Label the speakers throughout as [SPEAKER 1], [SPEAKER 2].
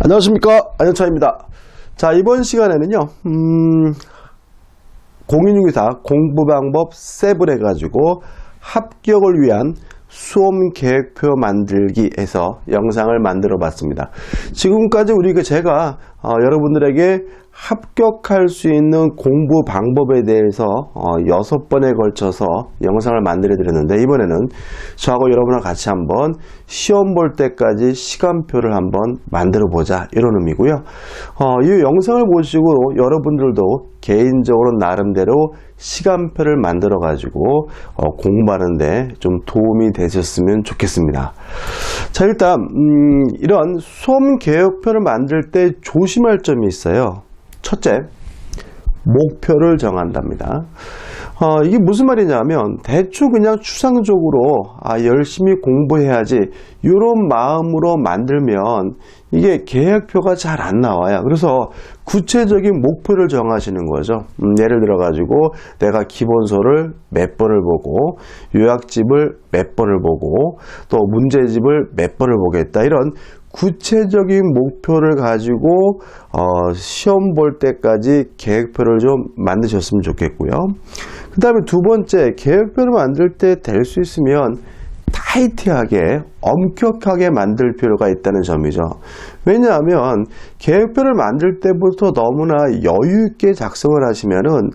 [SPEAKER 1] 안녕하십니까, 안현차입니다. 자, 이번 시간에는요 공인중개사 공부방법 7 해가지고 합격을 위한 수험계획표 만들기에서 영상을 만들어 봤습니다. 지금까지 제가 여러분들에게 합격할 수 있는 공부 방법에 대해서 6번에 걸쳐서 영상을 만들어 드렸는데, 이번에는 저하고 여러분과 같이 한번 시험 볼 때까지 시간표를 한번 만들어 보자, 이런 의미고요. 이 영상을 보시고 여러분들도 개인적으로 나름대로 시간표를 만들어 가지고 공부하는데 좀 도움이 되셨으면 좋겠습니다. 자, 일단 이런 수험 계획표를 만들 때 조심할 점이 있어요. 첫째, 목표를 정한답니다. 이게 무슨 말이냐면 대충 그냥 추상적으로 열심히 공부해야지 이런 마음으로 만들면 이게 계획표가 잘 안 나와요. 그래서 구체적인 목표를 정하시는 거죠. 예를 들어 가지고 내가 기본서를 몇 번을 보고 요약집을 몇 번을 보고 또 문제집을 몇 번을 보겠다, 이런 구체적인 목표를 가지고 시험 볼 때까지 계획표를 좀 만드셨으면 좋겠고요. 그 다음에 두 번째, 계획표를 만들 때 될 수 있으면 타이트하게 엄격하게 만들 필요가 있다는 점이죠. 왜냐하면 계획표를 만들 때부터 너무나 여유 있게 작성을 하시면은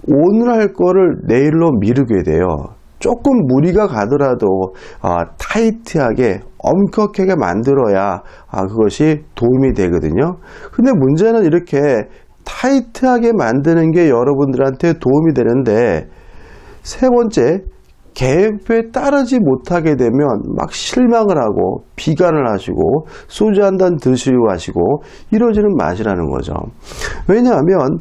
[SPEAKER 1] 오늘 할 거를 내일로 미루게 돼요. 조금 무리가 가더라도 타이트하게 엄격하게 만들어야 그것이 도움이 되거든요. 근데 문제는 이렇게 타이트하게 만드는 게 여러분들한테 도움이 되는데, 세 번째, 계획표에 따르지 못하게 되면 막 실망을 하고 비관을 하시고 소주 한 잔 드시고 하시고 이러지는 마시라는 거죠. 왜냐하면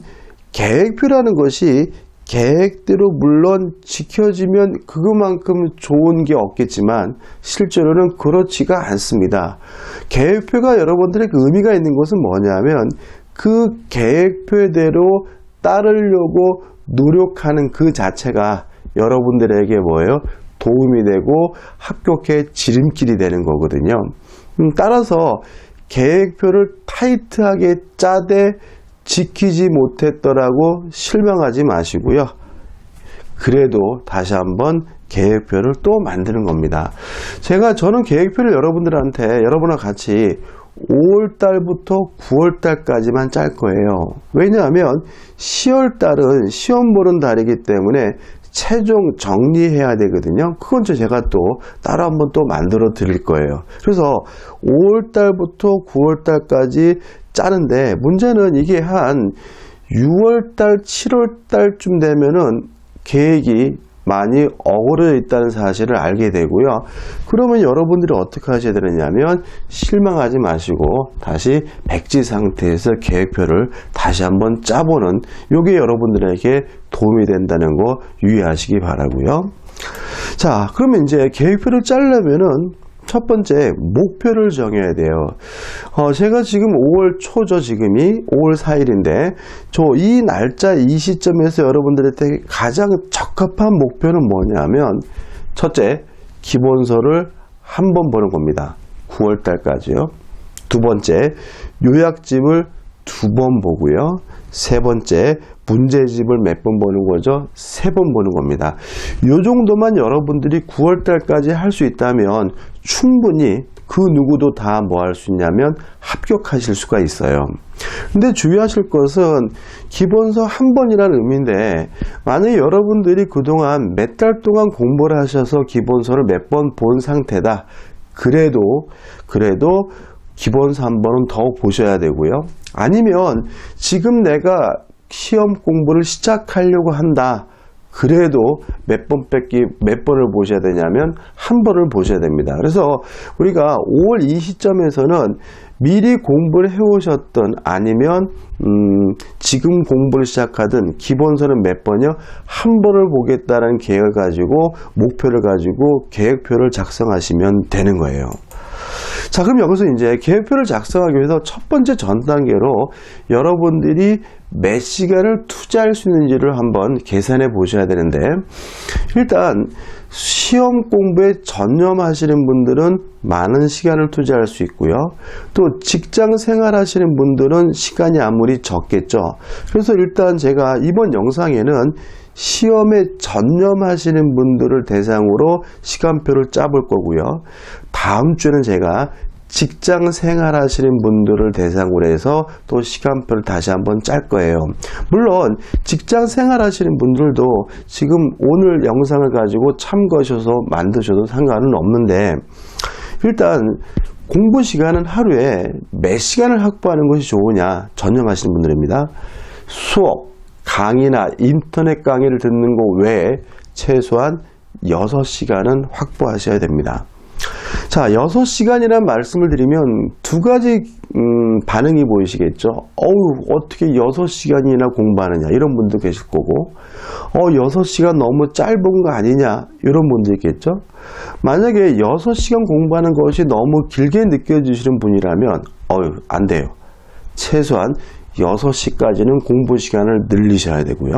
[SPEAKER 1] 계획표라는 것이 계획대로 물론 지켜지면 그것만큼 좋은 게 없겠지만 실제로는 그렇지가 않습니다. 계획표가 여러분들에게 의미가 있는 것은 뭐냐면 그 계획표대로 따르려고 노력하는 그 자체가 여러분들에게 도움이 되고 합격의 지름길이 되는 거거든요. 따라서 계획표를 타이트하게 짜되 지키지 못했더라고 실망하지 마시고요. 그래도 다시 한번 계획표를 또 만드는 겁니다. 저는 계획표를 여러분과 같이 5월달부터 9월달까지만 짤 거예요. 왜냐하면 10월달은 시험 보는 달이기 때문에 최종 정리해야 되거든요. 그건 제가 또 따로 한번 또 만들어 드릴 거예요. 그래서 5월달부터 9월달까지 짜는데, 문제는 이게 한 6월달, 7월달쯤 되면은 계획이 많이 어그러져 있다는 사실을 알게 되고요. 그러면 여러분들이 어떻게 하셔야 되느냐면 실망하지 마시고 다시 백지 상태에서 계획표를 다시 한번 짜보는, 이게 여러분들에게 도움이 된다는 거 유의하시기 바라고요. 자, 그러면 이제 계획표를 짜려면은 첫 번째, 목표를 정해야 돼요. 제가 지금 5월 초죠. 지금이 5월 4일인데 이 날짜, 이 시점에서 여러분들한테 가장 적합한 목표는 뭐냐면, 첫째, 기본서를 한 번 보는 겁니다. 9월 달까지요. 두 번째, 요약집을 2번 보고요. 세 번째, 문제집을 몇 번 보는 거죠? 3번 보는 겁니다. 이 정도만 여러분들이 9월 달까지 할 수 있다면 충분히 그 누구도 다 할 수 있냐면 합격하실 수가 있어요. 근데 주의하실 것은 기본서 한 번이라는 의미인데, 만약에 여러분들이 그동안 몇 달 동안 공부를 하셔서 기본서를 몇 번 본 상태다, 그래도 기본서 한 번은 더 보셔야 되고요. 아니면 지금 내가 시험 공부를 시작하려고 한다, 그래도 몇 번을 보셔야 되냐면 한 번을 보셔야 됩니다. 그래서 우리가 5월 이 시점에서는 미리 공부를 해오셨던, 아니면 지금 공부를 시작하든 기본서는 몇 번이요? 한 번을 보겠다는 계획을 가지고, 목표를 가지고 계획표를 작성하시면 되는 거예요. 자, 그럼 여기서 이제 계획표를 작성하기 위해서 첫 번째 전 단계로 여러분들이 몇 시간을 투자할 수 있는지를 한번 계산해 보셔야 되는데, 일단 시험 공부에 전념하시는 분들은 많은 시간을 투자할 수 있고요. 또 직장 생활 하시는 분들은 시간이 아무리 적겠죠. 그래서 일단 제가 이번 영상에는 시험에 전념하시는 분들을 대상으로 시간표를 짜볼 거고요. 다음 주에는 제가 직장 생활 하시는 분들을 대상으로 해서 또 시간표를 다시 한번 짤 거예요. 물론 직장 생활 하시는 분들도 지금 오늘 영상을 가지고 참고하셔서 만드셔도 상관은 없는데, 일단 공부 시간은 하루에 몇 시간을 확보하는 것이 좋으냐 전념하시는 분들입니다. 수업, 강의나 인터넷 강의를 듣는 것 외에 최소한 6시간은 확보하셔야 됩니다. 자, 6시간이라는 말씀을 드리면 두 가지 반응이 보이시겠죠. 어떻게 6시간이나 공부하느냐 이런 분도 계실 거고, 6시간 너무 짧은 거 아니냐 이런 분도 있겠죠. 만약에 6시간 공부하는 것이 너무 길게 느껴지시는 분이라면 안 돼요. 최소한 6시까지는 공부 시간을 늘리셔야 되고요.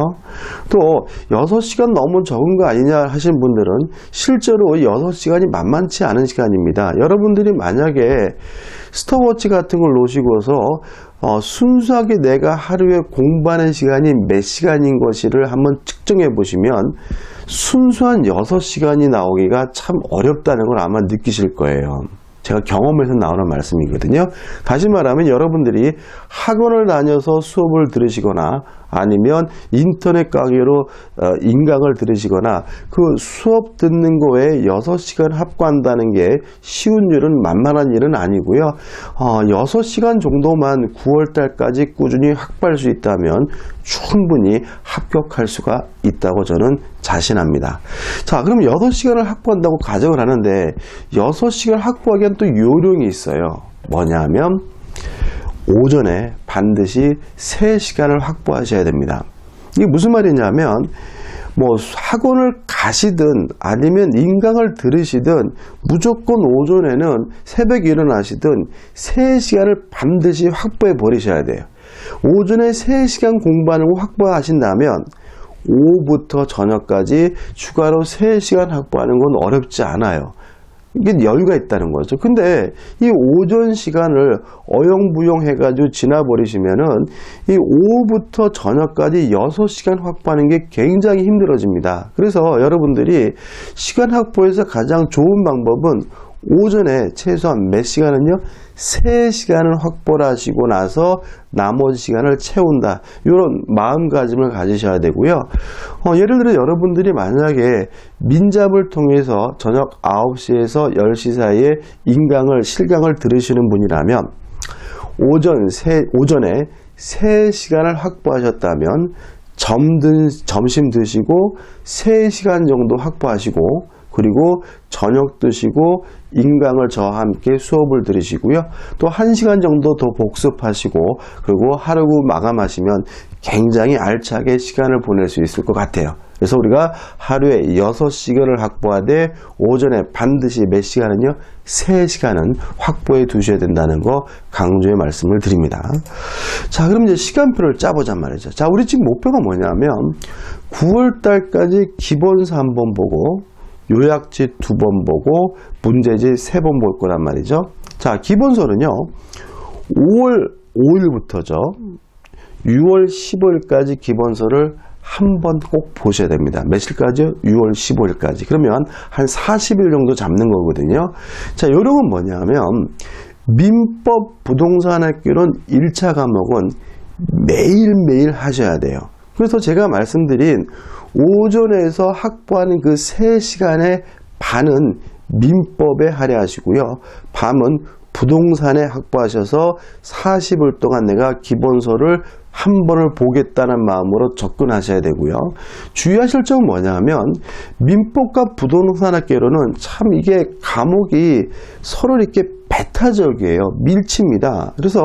[SPEAKER 1] 또 6시간 너무 적은 거 아니냐 하시는 분들은 실제로 6시간이 만만치 않은 시간입니다. 여러분들이 만약에 스톱워치 같은 걸 놓으시고서 순수하게 내가 하루에 공부하는 시간이 몇 시간인 것을 한번 측정해 보시면 순수한 6시간이 나오기가 참 어렵다는 걸 아마 느끼실 거예요. 제가 경험에서 나오는 말씀이거든요. 다시 말하면 여러분들이 학원을 다녀서 수업을 들으시거나 아니면 인터넷 강의로 인강을 들으시거나 그 수업 듣는 거에 6시간 합구한다는 게 쉬운 일은 만만한 일은 아니고요. 6시간 정도만 9월달까지 꾸준히 확보할 수 있다면 충분히 합격할 수가 있다고 저는 자신합니다. 자, 그럼 6시간을 확보한다고 가정을 하는데 6시간 확보하기엔 또 요령이 있어요. 뭐냐면 오전에 반드시 3시간을 확보하셔야 됩니다. 이게 무슨 말이냐면 학원을 가시든 아니면 인강을 들으시든 무조건 오전에는 새벽에 일어나시든 3시간을 반드시 확보해 버리셔야 돼요. 오전에 3시간 공부하는 거 확보하신다면 오후부터 저녁까지 추가로 3시간 확보하는 건 어렵지 않아요. 이게 여유가 있다는 거죠. 근데 이 오전 시간을 어영부영 해가지고 지나버리시면은 이 오후부터 저녁까지 6시간 확보하는 게 굉장히 힘들어집니다. 그래서 여러분들이 시간 확보에서 가장 좋은 방법은 오전에 최소한 몇 시간은요? 3시간을 확보를 하시고 나서 나머지 시간을 채운다. 이런 마음가짐을 가지셔야 되고요. 예를 들어 여러분들이 만약에 민잡을 통해서 저녁 9시에서 10시 사이에 실강을 들으시는 분이라면 오전에 3시간을 확보하셨다면 점심 드시고 3시간 정도 확보하시고, 그리고 저녁 드시고 인강을 저와 함께 수업을 들으시고요. 또 1시간 정도 더 복습하시고, 그리고 하루 마감하시면 굉장히 알차게 시간을 보낼 수 있을 것 같아요. 그래서 우리가 하루에 6시간을 확보하되 오전에 반드시 몇 시간은요? 3시간은 확보해 두셔야 된다는 거 강조의 말씀을 드립니다. 자, 그럼 이제 시간표를 짜보자 말이죠. 자, 우리 지금 목표가 뭐냐면 9월 달까지 기본서 한번 보고 요약지 2번 보고 문제지 3번 볼 거란 말이죠. 자, 기본서는요 5월 5일부터죠 6월 15일까지 기본서를 한번 꼭 보셔야 됩니다. 며칠까지요? 6월 15일까지. 그러면 한 40일 정도 잡는 거거든요. 자, 요령은 뭐냐면 민법 부동산학교는 1차 과목은 매일매일 하셔야 돼요. 그래서 제가 말씀드린 오전에서 확보하는 그 3시간의 반은 민법에 할애하시고요. 밤은 부동산에 확보하셔서 40일 동안 내가 기본서를 한 번을 보겠다는 마음으로 접근하셔야 되고요. 주의하실 점은 뭐냐면 민법과 부동산학개론은 참 이게 과목이 서로 이렇게 배타적이에요. 밀칩니다. 그래서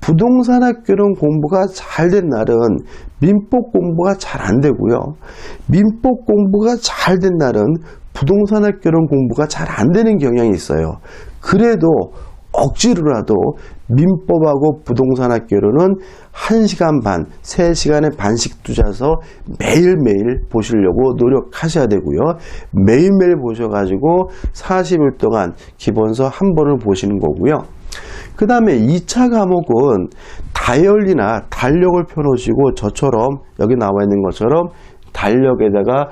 [SPEAKER 1] 부동산학개론 공부가 잘 된 날은 민법 공부가 잘 안 되고요. 민법 공부가 잘 된 날은 부동산 학교는 공부가 잘 안 되는 경향이 있어요. 그래도 억지로라도 민법하고 부동산 학교로는 1시간 반, 3시간의 반씩 두자서 매일매일 보시려고 노력하셔야 되고요. 매일매일 보셔가지고 40일 동안 기본서 한 번을 보시는 거고요. 그 다음에 2차 과목은 다열리나 달력을 펴놓으시고 저처럼 여기 나와 있는 것처럼 달력에다가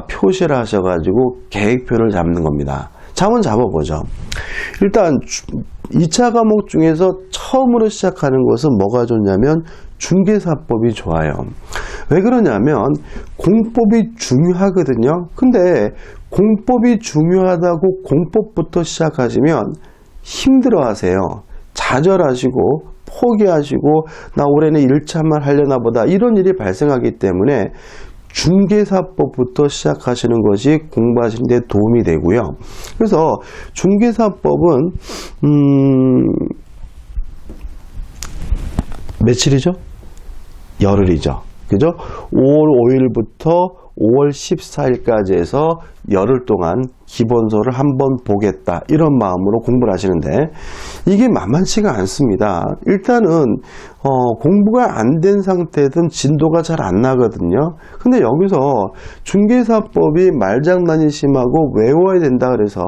[SPEAKER 1] 표시를 하셔가지고 계획표를 잡는 겁니다. 자, 한번 잡아보죠. 일단 2차 과목 중에서 처음으로 시작하는 것은 뭐가 좋냐면 중개사법이 좋아요. 왜 그러냐면 공법이 중요하거든요. 근데 공법이 중요하다고 공법부터 시작하시면 힘들어 하세요. 좌절하시고 포기하시고 나 올해는 1차만 하려나 보다 이런 일이 발생하기 때문에 중개사법부터 시작하시는 것이 공부하시는 데 도움이 되고요. 그래서 중개사법은 며칠이죠? 열흘이죠. 그죠? 5월 5일부터 5월 14일까지 해서 열흘 동안 기본서를 한번 보겠다 이런 마음으로 공부를 하시는데 이게 만만치가 않습니다. 일단은 공부가 안 된 상태든 진도가 잘 안 나거든요. 근데 여기서 중개사법이 말장난이 심하고 외워야 된다 그래서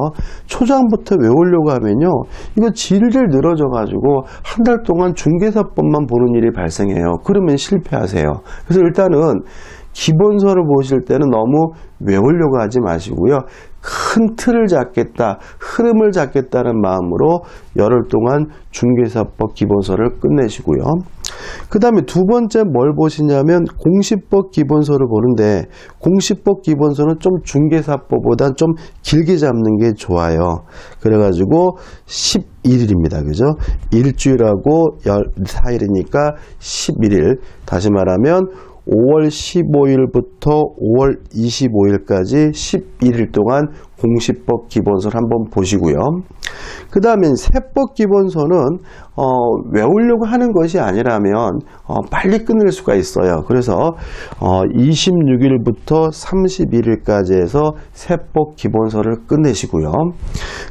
[SPEAKER 1] 초장부터 외우려고 하면요 이거 질질 늘어져 가지고 한 달 동안 중개사법만 보는 일이 발생해요. 그러면 실패하세요. 그래서 일단은 기본서를 보실 때는 너무 외우려고 하지 마시고요. 큰 틀을 잡겠다, 흐름을 잡겠다는 마음으로 열흘 동안 중개사법 기본서를 끝내시고요. 그 다음에 두 번째 뭘 보시냐면 공시법 기본서를 보는데 공시법 기본서는 좀 중개사법보다 좀 길게 잡는 게 좋아요. 그래가지고 11일입니다. 그죠? 일주일하고 14일이니까 11일. 다시 말하면 5월 15일부터 5월 25일까지 11일 동안 공시법 기본서를 한번 보시고요. 그 다음에 세법 기본서는 외우려고 하는 것이 아니라면 빨리 끝낼 수가 있어요. 그래서 26일부터 31일까지 해서 세법 기본서를 끝내시고요.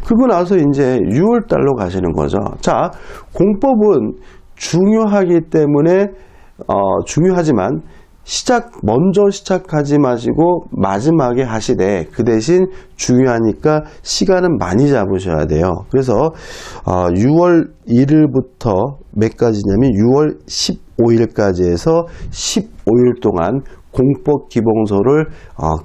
[SPEAKER 1] 그러고 나서 이제 6월달로 가시는 거죠. 자, 공법은 중요하기 때문에 중요하지만 먼저 시작하지 마시고 마지막에 하시되 그 대신 중요하니까 시간은 많이 잡으셔야 돼요. 그래서 6월 1일부터 몇 가지냐면 6월 15일까지 해서 15일 동안 공법 기본서를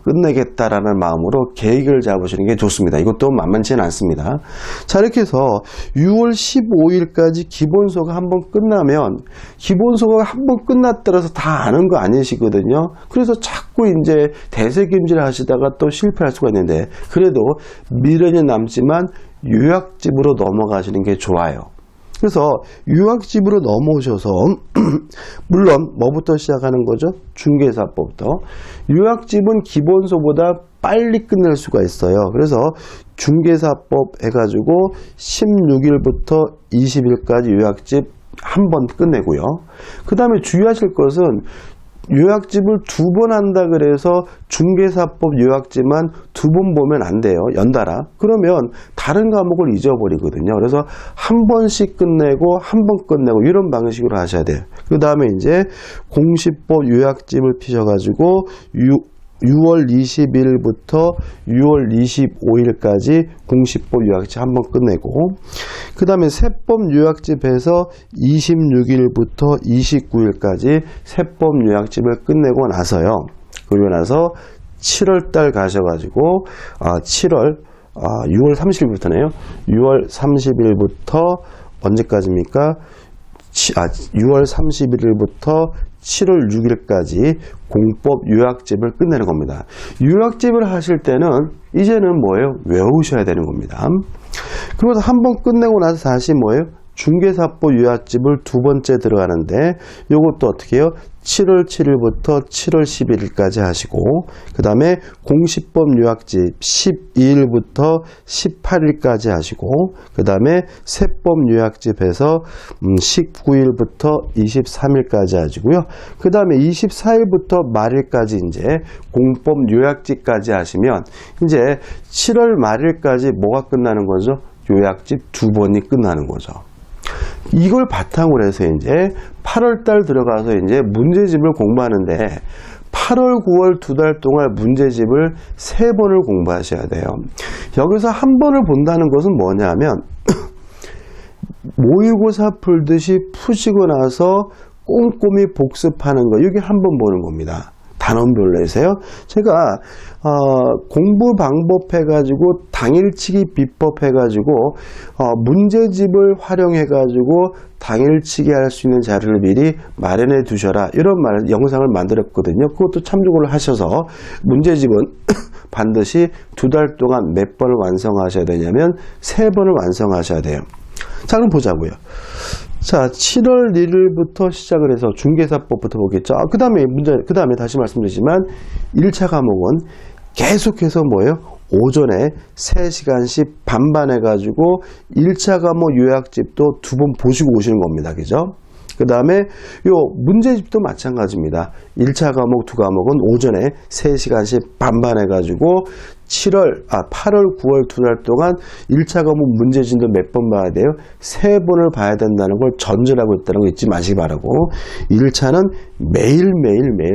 [SPEAKER 1] 끝내겠다라는 마음으로 계획을 잡으시는 게 좋습니다. 이것도 만만치는 않습니다. 자, 이렇게 해서 6월 15일까지 기본서가 한번 끝나면 기본서가 한번 끝났더라서 다 아는 거 아니시거든요. 그래서 자꾸 이제 대세김질 하시다가 또 실패할 수가 있는데 그래도 미련이 남지만 요약집으로 넘어가시는 게 좋아요. 그래서 요약집으로 넘어오셔서 물론 뭐부터 시작하는 거죠? 중개사법부터. 요약집은 기본서보다 빨리 끝낼 수가 있어요. 그래서 중개사법 해가지고 16일부터 20일까지 요약집 한 번 끝내고요. 그 다음에 주의하실 것은 요약집을 2번 한다 그래서 중개사법 요약집만 2번 보면 안 돼요. 연달아. 그러면 다른 과목을 잊어버리거든요. 그래서 한 번씩 끝내고 한 번 끝내고 이런 방식으로 하셔야 돼요. 그 다음에 이제 공시법 요약집을 피셔가지고 6월 20일부터 6월 25일까지 공시법 요약집 한번 끝내고 그 다음에 세법 요약집에서 26일부터 29일까지 세법 요약집을 끝내고 나서요. 그리고 나서 7월달 가셔가지고 6월 30일부터네요. 6월 30일부터 언제까지입니까? 6월 31일부터 7월 6일까지 공법 요약집을 끝내는 겁니다. 요약집을 하실 때는 이제는 뭐예요? 외우셔야 되는 겁니다. 그리고 한 번 끝내고 나서 다시 뭐예요? 중개사법 요약집을 두 번째 들어가는데 요것도 어떻게 해요? 7월 7일부터 7월 11일까지 하시고 그 다음에 공시법 요약집 12일부터 18일까지 하시고 그 다음에 세법 요약집에서 19일부터 23일까지 하시고요. 그 다음에 24일부터 말일까지 이제 공법 요약집까지 하시면 이제 7월 말일까지 뭐가 끝나는 거죠? 요약집 두 번이 끝나는 거죠. 이걸 바탕으로 해서 이제 8월달 들어가서 이제 문제집을 공부하는데 8월, 9월 두 달 동안 문제집을 3번을 공부하셔야 돼요. 여기서 한 번을 본다는 것은 뭐냐면 모의고사 풀듯이 푸시고 나서 꼼꼼히 복습하는 거, 이게 한 번 보는 겁니다. 단원별로 해서요. 제가 공부 방법 해가지고 당일치기 비법 해가지고 문제집을 활용해가지고 당일치기 할 수 있는 자료를 미리 마련해 두셔라, 이런 영상을 만들었거든요. 그것도 참조를 하셔서 문제집은 반드시 두 달 동안 몇 번을 완성하셔야 되냐면 3번을 완성하셔야 돼요. 자, 그럼 보자고요. 자, 7월 1일부터 시작을 해서 중개사법부터 보겠죠. 그 다음에 다시 말씀드리지만 1차 과목은 계속해서 뭐예요? 오전에 3시간씩 반반 해가지고 1차 과목 요약집도 2번 보시고 오시는 겁니다. 그죠? 그 다음에 요 문제집도 마찬가지입니다. 1차 과목, 2과목은 오전에 3시간씩 반반 해가지고 8월, 9월 두 달 동안 1차 과목 문제집도 몇 번 봐야 돼요? 3번을 봐야 된다는 걸 전제하고 있다는 거 잊지 마시기 바라고, 1차는 매일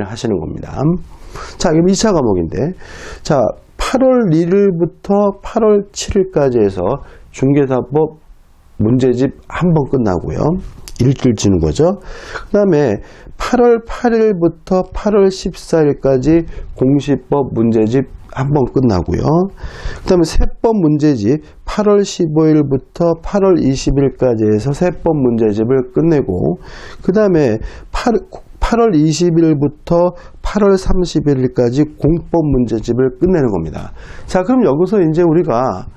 [SPEAKER 1] 하시는 겁니다. 자, 그럼 2차 과목인데, 자, 8월 1일부터 8월 7일까지 해서 중개사법 문제집 한 번 끝나고요. 일주일 지는 거죠. 그 다음에 8월 8일부터 8월 14일까지 공시법 문제집 한 번 끝나고요. 그 다음에 세법 문제집 8월 15일부터 8월 20일까지 해서 세법 문제집을 끝내고, 그 다음에 8월 20일부터 8월 30일까지 공법 문제집을 끝내는 겁니다. 자, 그럼 여기서 이제 우리가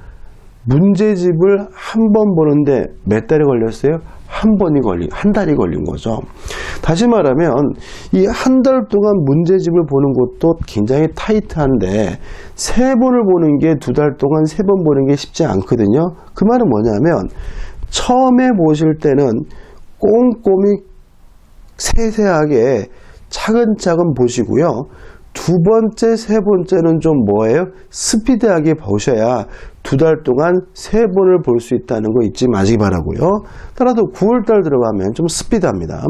[SPEAKER 1] 문제집을 한 번 보는데 몇 달이 걸렸어요? 한 달이 걸린 거죠. 다시 말하면 이 한 달 동안 문제집을 보는 것도 굉장히 타이트한데 3번을 보는 게 2달 동안 3번 보는 게 쉽지 않거든요. 그 말은 뭐냐면 처음에 보실 때는 꼼꼼히 세세하게 차근차근 보시고요. 두 번째, 세 번째는 좀 뭐예요? 스피드하게 보셔야 2달 동안 3번을 볼 수 있다는 거 잊지 마시기 바라고요. 따라서 9월달 들어가면 좀 스피드합니다.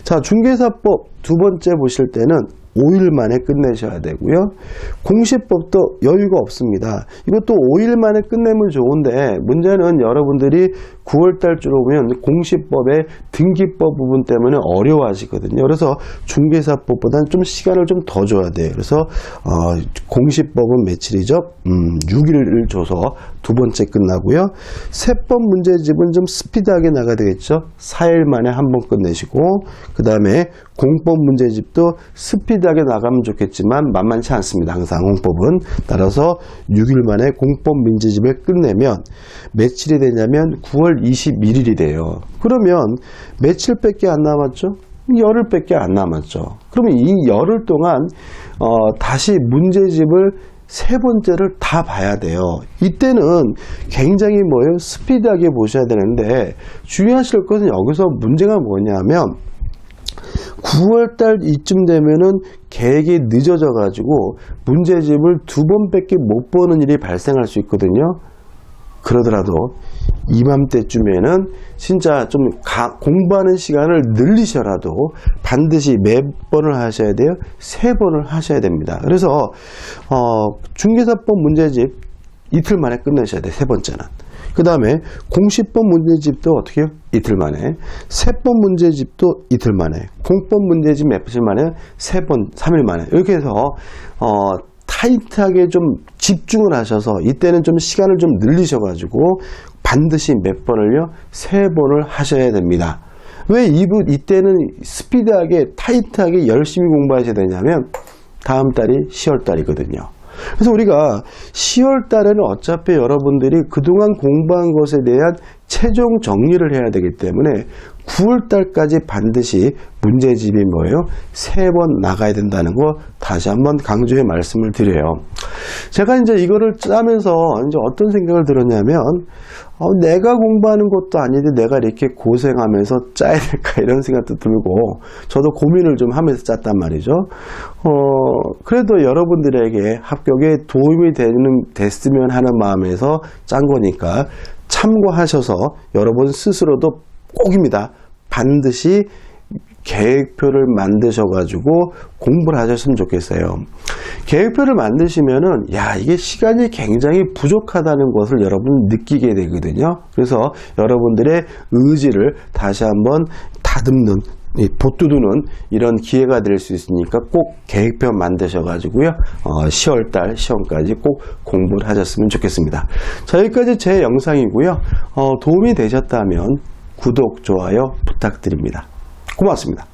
[SPEAKER 1] 자, 중개사법 두 번째 보실 때는 5일 만에 끝내셔야 되고요. 공시법도 여유가 없습니다. 이것도 5일 만에 끝내면 좋은데 문제는 여러분들이 9월달쯤 오면 공시법의 등기법 부분 때문에 어려워하시거든요. 그래서 중개사법보다는 좀 시간을 좀 더 줘야 돼요. 그래서 공시법은 며칠이죠? 6일을 줘서 두 번째 끝나고요. 세법 문제집은 좀 스피드하게 나가야 되겠죠? 4일 만에 한 번 끝내시고, 그 다음에 공법 문제집도 스피드하게 나가면 좋겠지만 만만치 않습니다. 항상 공법은. 따라서 6일 만에 공법 문제집을 끝내면 며칠이 되냐면 9월 21일이 돼요. 그러면 며칠밖에 안 남았죠? 열흘밖에 안 남았죠. 그러면 이 열흘 동안 다시 문제집을 세 번째를 다 봐야 돼요. 이때는 굉장히 뭐예요? 스피드하게 보셔야 되는데 주의하실 것은 여기서 문제가 뭐냐면 9월달 이쯤 되면은 계획이 늦어져 가지고 문제집을 2번밖에 못 보는 일이 발생할 수 있거든요. 그러더라도 이맘때쯤에는 진짜 좀 공부하는 시간을 늘리셔라도 반드시 몇 번을 하셔야 돼요? 3번을 하셔야 됩니다. 그래서 중개사법 문제집 이틀 만에 끝내셔야 돼요. 세 번째는. 그 다음에 공시법 문제집도 어떻게 해요? 이틀 만에. 세법 문제집도 이틀 만에. 공법 문제집 며칠 만에? 3번, 3일 만에. 이렇게 해서 타이트하게 좀 집중을 하셔서 이때는 좀 시간을 좀 늘리셔가지고 반드시 몇 번을요? 3번을 하셔야 됩니다. 왜 이때는 스피드하게 타이트하게 열심히 공부하셔야 되냐면 다음 달이 10월 달이거든요. 그래서 우리가 10월 달에는 어차피 여러분들이 그동안 공부한 것에 대한 최종 정리를 해야 되기 때문에 9월 달까지 반드시 문제집이 뭐예요? 3번 나가야 된다는 거 다시 한번 강조해 말씀을 드려요. 제가 이제 이거를 짜면서 이제 어떤 생각을 들었냐면, 내가 공부하는 것도 아닌데 내가 이렇게 고생하면서 짜야 될까 이런 생각도 들고, 저도 고민을 좀 하면서 짰단 말이죠. 그래도 여러분들에게 합격에 도움이 됐으면 하는 마음에서 짠 거니까 참고하셔서 여러분 스스로도 꼭입니다. 반드시 계획표를 만드셔가지고 공부를 하셨으면 좋겠어요. 계획표를 만드시면은, 이게 시간이 굉장히 부족하다는 것을 여러분 느끼게 되거든요. 그래서 여러분들의 의지를 다시 한번 다듬는, 보두두는 이런 기회가 될 수 있으니까 꼭 계획표 만드셔가지고요. 10월달 시험까지 꼭 공부를 하셨으면 좋겠습니다. 자, 여기까지 제 영상이고요. 도움이 되셨다면 구독, 좋아요 부탁드립니다. 고맙습니다.